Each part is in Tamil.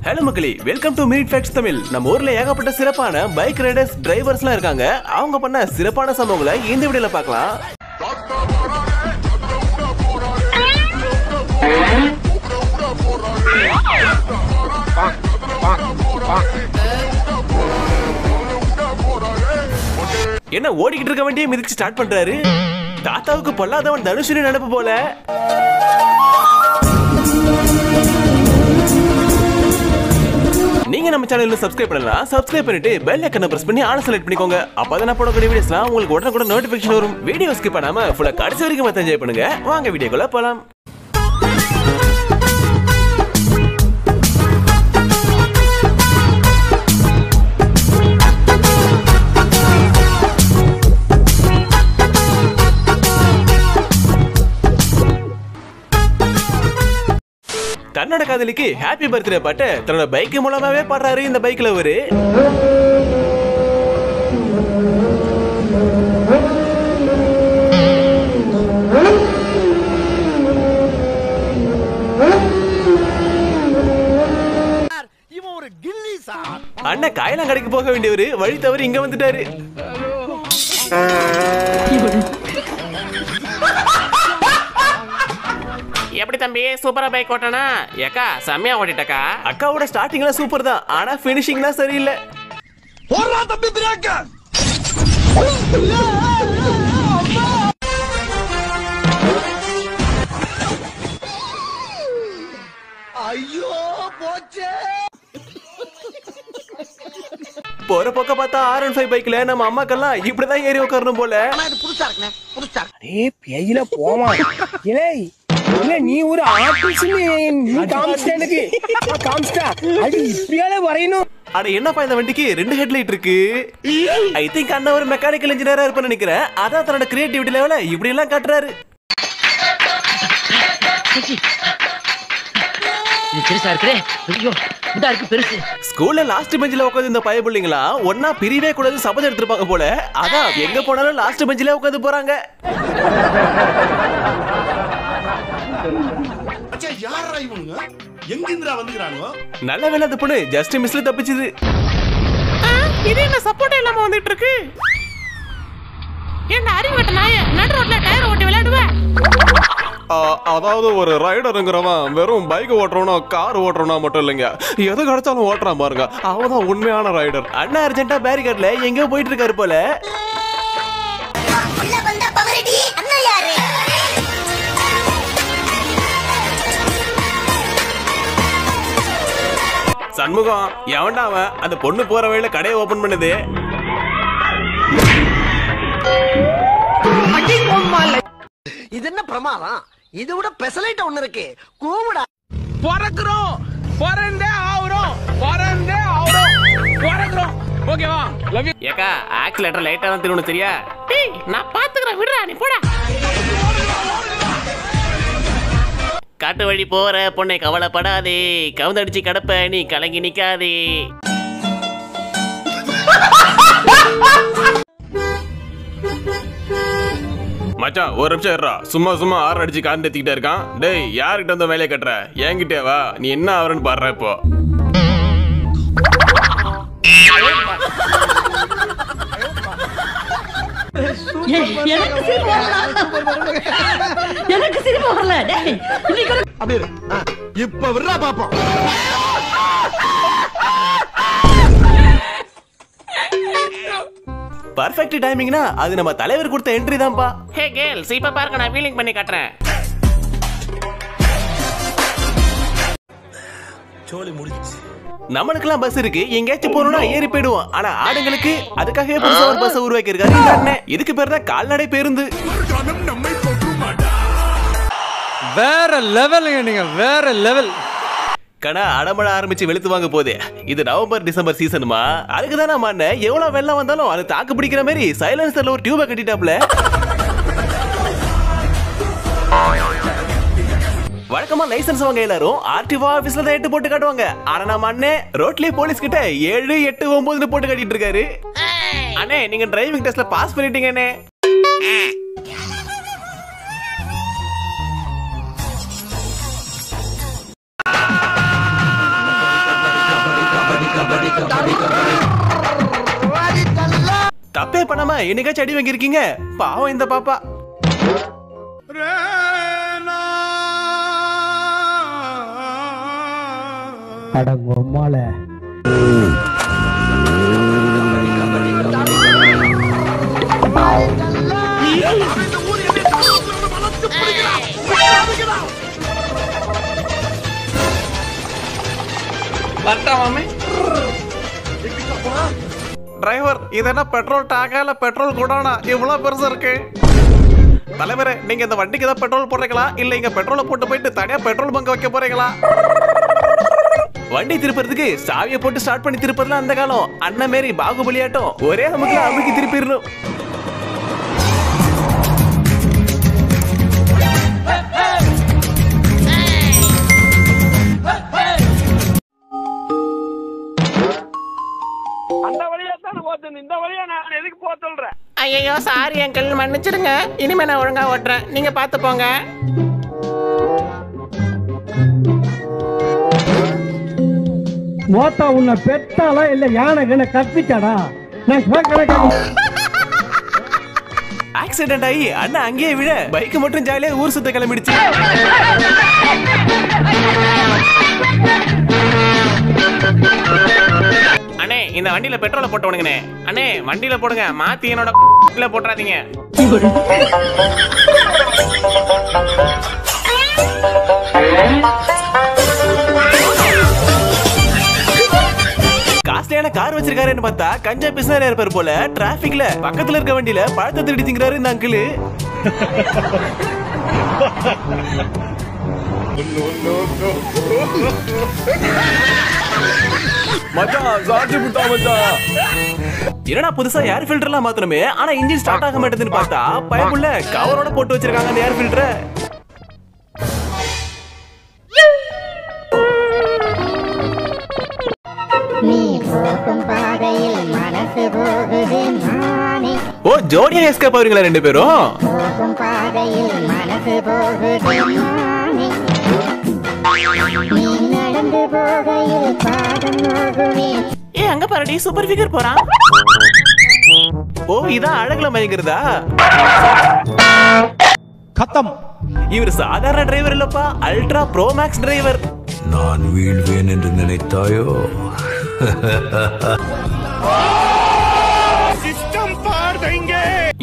ஹலோ மக்களே, welcome to minute facts Tamil. நம்ம ஊர்ல ஏகப்பட்ட சிறப்பான பைக் ரைடர்ஸ், டிரைவர்ஸ்லாம் இருக்காங்க. அவங்க பண்ண சிறப்பான சம்பவங்களை இந்த வீடியோல பார்க்கலாம். என்ன ஓடிக்கிட்டு இருக்க வண்டியை மிதிச்சு ஸ்டார்ட் பண்றாரு. தாத்தாவுக்கு பொல்லாதவன் தனுஷினி நினைப்பு போல. நீங்க நம்ம சேனல்ல சப்ஸ்கிரைப் பண்ணலாம். சப்ஸ்கிரைப் பண்ணிட்டு பெல் ஐகானை பிரஸ் பண்ணி ஆல் செலக்ட் பண்ணிக்கோங்க. அப்பதான் நான் போடக்கூடிய வீடியோஸ்லாம் உங்களுக்கு உடனுக்குடன் நோட்டிபிகேஷன் வரும். வீடியோ ஸ்கிப் பண்ணாம ஃபுல்லா கடைசி வரைக்கும் பார்த்து என்ஜாய் பண்ணுங்க. வாங்க வீடியோக்குள்ள போலாம். தன்னோட காதலிக்கு ஹாப்பி பர்த்டே பாட்டு தன்னோட பைக் மூலமாவே பாடுறாரு. இந்த பைக்ல ஒரு அண்ணன் காயலாம் கடைக்கு போக வேண்டியவரு வழி தவறி இங்க வந்துட்டாரு. எப்படி தம்பி, சூப்பரா பைக் ஓட்டனா? ஏக்கா செம்மையா ஓட்டிட்டக்கா. அக்காவோட ஸ்டார்டிங்ல சூப்பர் தான், ஆனா ஃபினிஷிங் தான் சரியில்லை. போறா தம்பி பிரேக். ஐயோ போச்சே. போற பக்கம் பார்த்தா R15 பைக்ல நம்ம அம்மாக்கெல்லாம் இப்படிதான் ஏறி உட்காரணும் போல. புதுசா இருக்குண்ணே, புதுசா. அடே பேயில போமா. ஏய் இல்ல, நீ ஒரு ஆர்டிஸ்ட், நீ காம்ஸ்டனுக்கு காம்ஸ்டா அது இப்படியால வரையணும். அட என்னப்பா, இந்த வண்டிக்கு 2 ஹெட்லைட் இருக்கு. ஐ திங்க் அண்ணா ஒரு மெக்கானிக்கல் இன்ஜினியரா இருப்பான்னு நினைக்கிறேன். அதான் தன்னோட கிரியேட்டிவிட்டி லெவல இப்படி எல்லாம் காட்டுறாரு. ஸ்கூல்ல லாஸ்ட் பெஞ்சில உட்காந்து இந்த பய பிள்ளைங்களா ஒன்னா பிரிவே கூடாது சபதம் எடுத்திருப்பாங்க போல. அதான் எங்க போனாலும் லாஸ்ட் பெஞ்சில உட்காந்து போறாங்க. நல்ல வேலை அந்த பொண்ணு ஜஸ்ட் மிஸ்ல தப்பிச்சது. இது என்ன சப்போர்ட் இல்லாம வந்துட்டு இருக்கு? என்ன அறிவட்ட நாய நடு ரோட்ல டயர் ஓட்டி விளையாடுவேன். அதாவது ஒரு ரைடருங்கிறவன் வெறும் பைக் ஓட்டுறவனா கார் ஓட்டுறவனா மட்டும் இல்லைங்க, எதை கிடைச்சாலும் ஓட்டுறான் பாருங்க, அவதான் உண்மையான ரைடர். அண்ணா அர்ஜென்ட்டா பேரிகார்ட்ல எங்கேயோ போயிட்டு இருக்காரு போல. சண்முகம் எவன்டா அவன்? அந்த பொண்ணு போற வழியில கடையை ஓபன் பண்ணுது. இது என்ன பிரமாதம்? இது விட பெசலைட் ஒண்ணு இருக்கு. கூவுடா. பறக்குறோம், பறந்தே ஆவுறோம், பறந்தே ஆவுறோம், பறக்குறோம். ஓகேவா? Love you. ஏக்கா ஆக்சிலேட்டர் லைட்டா தான் திருவணும் சரியா? டேய் நான் பாத்துக்கறேன், விடுடா நீ போடா. காட்டு வழி போற பொண்ணை கவலைப்படாதே, கவுந்தடிச்சு கடப்ப நீ கலங்கி நிக்காதே. மச்சான் ஒரு நிமிஷம் இருடா. சும்மா சும்மா ஆறு அடிச்சு காந்து எடுத்துக்கிட்டே இருக்கான். டேய் யாருக்கிட்ட வந்து வேலையை கட்டுற? என்கிட்டே வா, நீ என்ன ஆவறன்னு பாடுற இப்போ. எனக்கு சிரிப்பு வரல. இப்ப விடுறா பாப்போம். பர்ஃபெக்ட் டைமிங்னா அது நம்ம தலைவர் கொடுத்த என்ட்ரி தான்ப்பா. ஹே கேர்ள்ஸ், இப்ப பாருங்க நான் ஃபீலிங் பண்ணி காட்டுறேன். சோலி முடிஞ்சிச்சு. நம்மளுக்கெல்லாம் பஸ் இருக்கு, எங்கேயாச்சும் போறோம்னா ஏறி போயிடுவோம். ஆனா ஆடுங்களுக்கு அதுக்காகவே புதுசா ஒரு பஸ் உருவாக்கி இருக்காரு. இதுக்கு பேர் தான் கால்நடை பேருந்து. வேற லெவலுங்க, நீங்க வேற லெவல். கடை அடமழ ஆரம்பிச்சு வெளுத்து வாங்க போதே. இது நவம்பர் டிசம்பர் சீசனுமா, அதுக்குதான் நம்ம அண்ணன் எவ்வளவு வெள்ளம் வந்தாலும் அது தாக்கு பிடிக்கிற மாதிரி சைலன்சர்ல ஒரு டியூபை கட்டிட்டாப்ல. வழக்கமா லைசன்ஸ் வாங்க எல்லாரும் ஆர்டிஓ ஆபீஸ்ல தான் 8 போட்டு காட்டுவாங்க. ஆனா நம்ம அண்ணன் ரோட்லயே போலீஸ் கிட்ட 7, 8, 9 போட்டு காட்டிட்டு இருக்காரு. அண்ணே நீங்க டிரைவிங் டெஸ்ட்ல பாஸ் பண்ணிட்டீங்க அண்ணே. மாமா என்னைக்காச்சும் அடி வாங்கியிருக்கீங்க? பாவம் இந்த பாப்பா. அடங்கொம்மால டிரைவர், இது என்ன பெட்ரோல் டாங்கா இல்ல பெட்ரோல் குடோனா? இவ்வளவு பெருசா இருக்கு. தலைவரே, நீங்க இந்த வண்டிக்கு தான் பெட்ரோல் போடுறீங்களா இல்ல இங்க பெட்ரோலை போட்டு போயிட்டு தனியா பெட்ரோல் பங்க் வைக்க போறீங்களா? வண்டி திருப்பறதுக்கு சாவியை போட்டு ஸ்டார்ட் பண்ணி திருப்பதுலாம் அந்த காலம். அண்ணன் மாரி பாகுபலியாட்டம் ஒரே நமக்கு அமுக்கி திருப்பிடணும். அந்த வழியா தான் போறது, இந்த வழியா நான் எதுக்கு போக சொல்றேன்? ஐயோ சாரி அங்கிள், மன்னிச்சிடுங்க. இனிமே நான் ஒழுங்கா ஓட்டுறேன், நீங்க பாத்து போங்க. மோத்தா உன்னை பெத்தாலா இல்ல யானை கண்ண கற்பிச்சாடா? ஆக்சிடென்ட் ஆகி அண்ணன் அங்கேயே விட பைக் மட்டும் ஜாலியா ஊர் சுத்த கிளம்பிடுச்சு. அண்ணே, இந்த வண்டியில பெட்ரோலை போட்டுவனுங்கண்ணே. அண்ணே, வண்டியில போடுங்க, மாத்தி என்னோட போட்டுறாதீங்க. காஸ்ட்லியான கார் வச்சிருக்காருன்னு பார்த்தா கஞ்சா பிசினாரியா இருப்பாரு போல. டிராபிக்ல பக்கத்துல இருக்க வண்டியில பழத்தை திருடி திங்கிறாரு இந்த அங்கிள். என்னடா புதுசா ஏர் ஃபில்டர்லாம் மாத்தணுமே, ஆனா இன்ஜின் ஸ்டார்ட் ஆக மாட்டேதுன்னு பார்த்தா பயப்புள்ள கவரோட போட்டு வச்சிருக்காங்க அந்த ஏர் ஃபில்டரை. ஓ, ஜோடியா எஸ்கேப் ஆவீங்களா ரெண்டு பேரும்? ஏ அங்க பாருடி, சூப்பர் ஃபிகர் போறான். ஓ, இதான் அழகுல மயங்குறதா? கத்தம். இவர் சாதாரண டிரைவர் இல்லப்பா, அல்ட்ரா ப்ரோ மேக்ஸ் டிரைவர். நான் வீழ்வேன் என்று நினைத்தாயோ?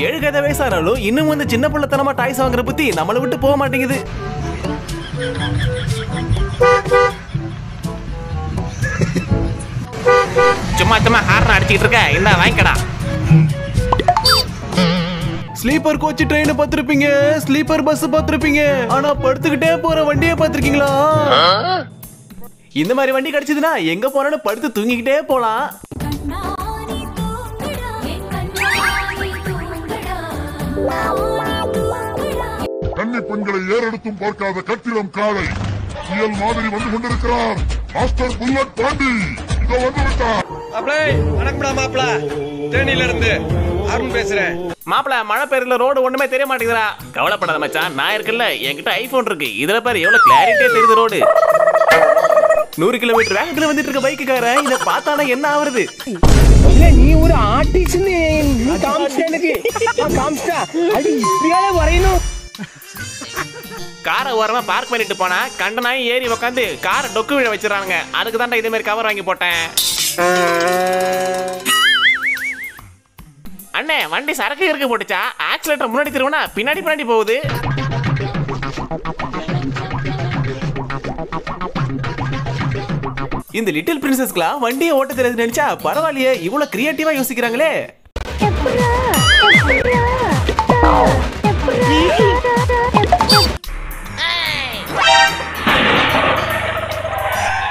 ஏழு கதை வயசானாலும் இன்னும் வந்து சின்ன பிள்ளைத்தனமா டாய்ஸ் வாங்குற புத்தி நம்மளை விட்டு போக மாட்டேங்குது. சும்மா சும்மா ஹார்ன் அடிச்சிட்டு இருக்க, இந்த வாங்கிக்கடா. ஸ்லீப்பர் கோச் ட்ரெயின் பார்த்திருப்பீங்க, ஸ்லீப்பர் பஸ் பார்த்திருப்பீங்க, ஆனா படுத்துக்கிட்டே போற வண்டியை பார்த்திருக்கீங்களா? இந்த மாதிரி வண்டி கிடைச்சதுன்னா எங்க போனாலும் படுத்து தூங்கிக்கிட்டே போலாம். கன்னி பெண்களை ஏறெடுத்தும் பார்க்காத கட்டிடம் காலை புயல் மாதிரி வந்து கொண்டிருக்கிறார் மாஸ்டர் புல்லட் பாண்டி. இதோ வந்து விட்டார். மாப்பிள, மழை பெய்யல, ரோடு ஒண்ணுமே தெரிய மாட்டேங்குதுடா. கவலைப்படாத மச்சான், நான் இருக்குல்ல, என்கிட்ட ஐபோன் இருக்கு. இதுல பாரு எவ்வளவு கிளாரிட்டியா தெரியுது ரோடு. 100 கிலோமீட்டர் வேகத்துல வந்துட்டு இருக்க பைக்குக்காரன் இத பார்த்தானா என்ன ஆவறது? இல்ல நீ ஒரு ஆர்டிஸ்ட், நீ காமிச்சிட்ட எனக்கு. காமிச்சிட்டா அடி இப்படியால வரையணும். காரை ஓரமா பார்க் பண்ணிட்டு போனா கண்டனாய் ஏறி உட்காந்து காரை டொக்கு விழ வச்சிடறானுங்க. அதுக்கு தான்டா இதே மாதிரி கவர் வாங்கி போட்டேன். அண்ணே, வண்டி சரக்கு இருக்கு போட்டுச்சா? ஆக்சிலேட்டர் முன்னாடி திருவனா பின்னாடி பின்னாடி போகுது. இந்த லிட்டில் பிரின்சஸ்க்குலாம் வண்டியை ஓட்ட தெரியாது நினைச்சா பரவாயில்லையே, இவ்வளவு கிரியேட்டிவா யோசிக்கிறாங்களே.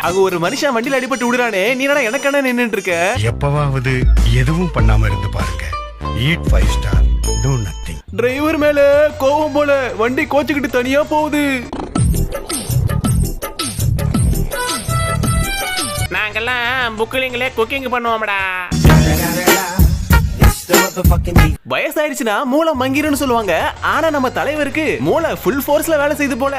அங்க ஒரு மனுஷன் வண்டியில அடிபட்டு விடுறானே, நீ என்னடா எனக்கு என்ன நின்னுட்டு இருக்க? எப்பவாவது எதுவும் பண்ணாம இருந்து பாருங்க. Eat 5 star, two nothing. Driver மேல கோவம் போல வண்டி கோச்சுக்கிட்டு தனியா போகுது. நாங்கெல்லாம் புக்கிலிங்களே குக்கிங் பண்ணுவோம்டா. வயசாயிடுச்சுன்னா மூளை மங்கிருன்னு சொல்லுவாங்க, ஆனா நம்ம தலைவருக்கு மூளை ஃபுல் ஃபோர்ஸ்ல வேலை செய்து போல.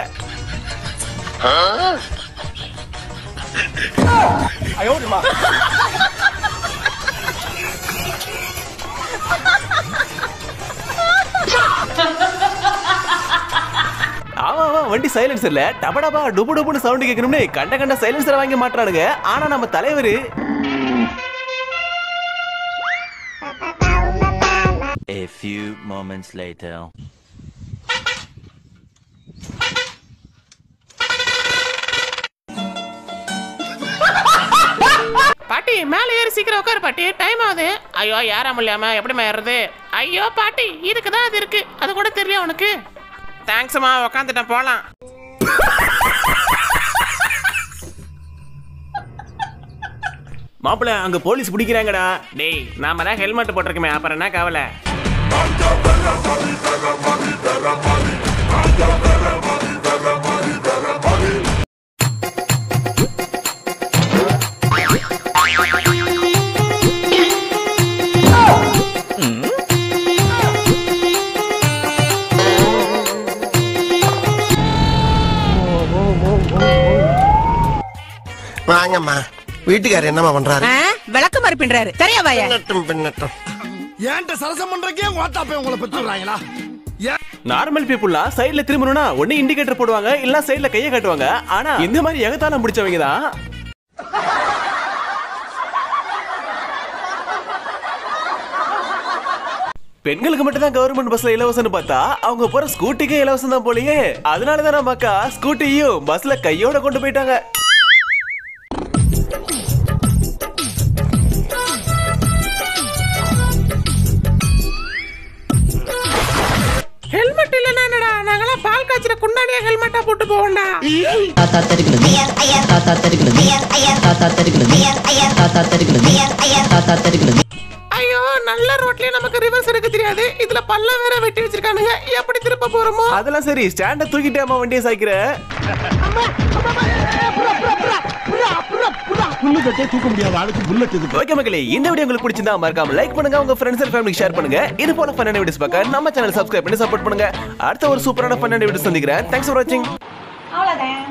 வண்டி சைலன்சர்ல டபடபா டுபு டுபுன்னு சவுண்ட் கேட்கணும்னு கண்ட சைலன்சரை வாங்கி மாட்டானுங்க. ஆனா நம்ம தலைவர் A few moments later. பாட்டி மேல ஏறி சீக்கிரம் உட்காரு பாட்டி, டைம் ஆகுது. ஐயோ யாரா முடியாம எப்படி ஏறுறது? ஐயோ பாட்டி இதுக்கு தான் அது இருக்கு, அது கூட தெரியல உனக்கு. தேங்க்ஸ்மா, உட்காந்துட்டேன் போலாம். மாப்பிள்ள அங்க போலீஸ் பிடிக்கிறாங்கடா. டேய் நாம தான் ஹெல்மெட் போட்டிருக்கமே, அப்புறம் என்ன கவலை? வாங்கம்மா. வீட்டுக்காரர் என்னமா பண்றாரு? விளக்கு மாதிரி பின்றாரு. சரியா வாயா? ஏன்ட்ட சரசம் பண்றக்கே வாட்டாப்பே உங்களை பெற்றுறாங்களா? நார்மல் பீப்புள்லாம் சைடுல திரும்பணும்னா ஒண்ணு இண்டிகேட்டர் போடுவாங்க, இல்ல சைடுல கையை காட்டுவாங்க. ஆனா இந்த மாதிரி எகத்தால முடிச்சவங்க தான் பெண்களுக்கு மட்டும் தான் கவர்மெண்ட் பஸ்ல இலவசம்னு பார்த்தா அவங்க போற ஸ்கூட்டிக்கே இலவசம் தான் போலயே. அதனாலதான் நம்ம அக்கா ஸ்கூட்டியும் பஸ்ல கையோட கொண்டு போயிட்டாங்க. ஹெல்மெட் இல்லனா என்னடா, நாங்கலாம் பால் காய்ச்சற குண்டாடியா ஹெல்மெட்டா போட்டு போவோம்டா. தாத்தா தெரிக்குது தாத்தா தெரிக்குது தாத்தா தெரிக்குது தாத்தா தெரிக்குது தாத்தா தெரிக்குது. ஐயோ நல்ல ரோட்லயே நமக்கு ரிவர்ஸ் எடுக்க தெரியாது, இதுல பல்ல வேற வெட்டி வச்சிருக்கானுங்க, எப்படி திருப்ப போறோமோ? அதெல்லாம் சரி, ஸ்டாண்ட தூக்கிட்டே அம்மா வண்டியை சாய்க்கிற. ஓகே மக்களே, இந்த வீடியோ உங்களுக்கு பிடிச்சிருந்தா மறக்காம லைக் பண்ணுங்க, உங்க ஃப்ரெண்ட்ஸ் அண்ட் ஃபேமிலிக்கு ஷேர் பண்ணுங்க. இது போல ஃபன்னான வீடியோஸ் பார்க்க நம்ம சேனல் சப்ஸ்கிரைப் பண்ணி சப்போர்ட் பண்ணுங்க. அடுத்த ஒரு சூப்பரான ஃபன்னான வீடியோ சந்திக்கிறேன். தேங்க்ஸ் ஃபார் வாட்சிங். அவ்வளவுதான்.